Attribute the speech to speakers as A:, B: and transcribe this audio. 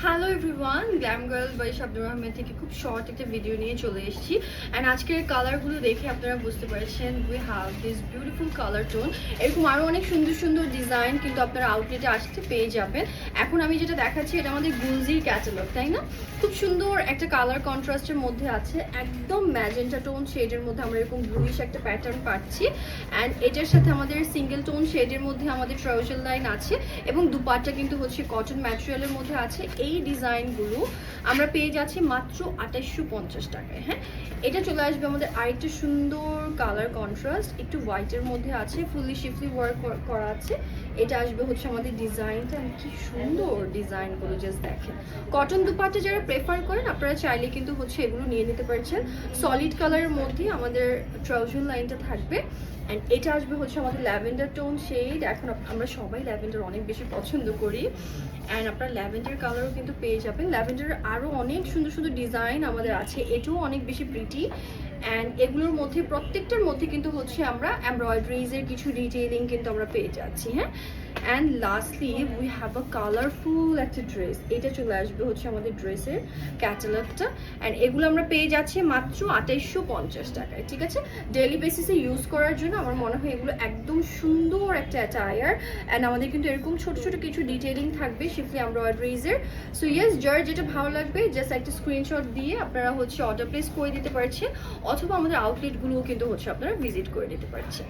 A: Hello everyone, glam girl by Shabnur Ahmed থেকে খুব short একটা ভিডিও নিয়ে চলে এসেছি। অ্যান্ড আজকের কালারগুলো দেখে আপনারা বুঝতে পারছেন we have this beautiful colour tone. এরকম আরও অনেক সুন্দর সুন্দর ডিজাইন কিন্তু আপনারা আউটলেটে আসতে পেয়ে যাবেন। এখন আমি যেটা দেখাচ্ছি এটা আমাদের গুলজির ক্যাটালগ, তাই না? খুব সুন্দর একটা কালার কন্ট্রাস্টের মধ্যে আছে, একদম ম্যাজেন্টা টোন শেডের মধ্যে আমরা এরকম ব্লুইশ একটা প্যাটার্ন পাচ্ছি। অ্যান্ড এটার সাথে আমাদের সিঙ্গেল টোন শেডের মধ্যে আমাদের ট্রাউজার লাইন আছে এবং দুপাটটা কিন্তু হচ্ছে কটন ম্যাটেরিয়ালের মধ্যে আছে। এই ডিজাইনগুলো আমরা পেয়ে যাচ্ছি মাত্র 2850 টাকায়। হ্যাঁ, এটা চলে আসবে আমাদের আরেকটা সুন্দর কালার কন্ট্রাস্ট, একটু হোয়াইটের মধ্যে আছে, ফুললি শিফলি ওয়ার্ক করা আছে। এটা আসবে হচ্ছে আমাদের ডিজাইনটা, কি সুন্দর ডিজাইনগুলো জাস্ট দেখেন। কটন দুপাট্টা যারা প্রেফার করেন আপনারা চাইলে কিন্তু হচ্ছে এগুলো নিয়ে নিতে পারছেন। সলিড কালারের মধ্যে আমাদের ট্রাউজার লাইনটা থাকবে। অ্যান্ড এটা আসবে হচ্ছে আমাদের ল্যাভেন্ডার টোন শেড। এখন আমরা সবাই ল্যাভেন্ডার অনেক বেশি পছন্দ করি। অ্যান্ড আপনারা ল্যাভেন্ডার কালারও কিন্তু পেয়ে যাবেন। ল্যাভেন্ডারের আরও অনেক সুন্দর সুন্দর ডিজাইন আমাদের আছে, এটাও অনেক বেশি প্রিটি। অ্যান্ড এগুলোর মধ্যে প্রত্যেকটার মধ্যে কিন্তু হচ্ছে আমরা এমব্রয়ডারিজের কিছু ডিটেইলিং কিন্তু আমরা পেয়ে যাচ্ছি। হ্যাঁ, and lastly we have a colourful একটা ড্রেস। এটা চলে আসবে হচ্ছে আমাদের ড্রেসের ক্যাটালগটা। অ্যান্ড এগুলো আমরা পেয়ে যাচ্ছি মাত্র 2850 টাকায়। ঠিক আছে, ডেইলি বেসিসে ইউজ করার জন্য আমার মনে হয় এগুলো একদম সুন্দর একটা অ্যাটায়ার। অ্যান্ড আমাদের কিন্তু এরকম ছোট ছোট কিছু ডিটেইলিং থাকবে শিফলি এমব্রয়ডারিজের। সো ইয়েস, যার যেটা ভালো লাগবে জাস্ট একটা স্ক্রিনশট দিয়ে আপনারা হচ্ছে অর্ডার প্লেস করে দিতে পারছেন, অথবা আমাদের আউটলেটগুলোও কিন্তু হচ্ছে আপনারা ভিজিট করে দিতে পারছেন।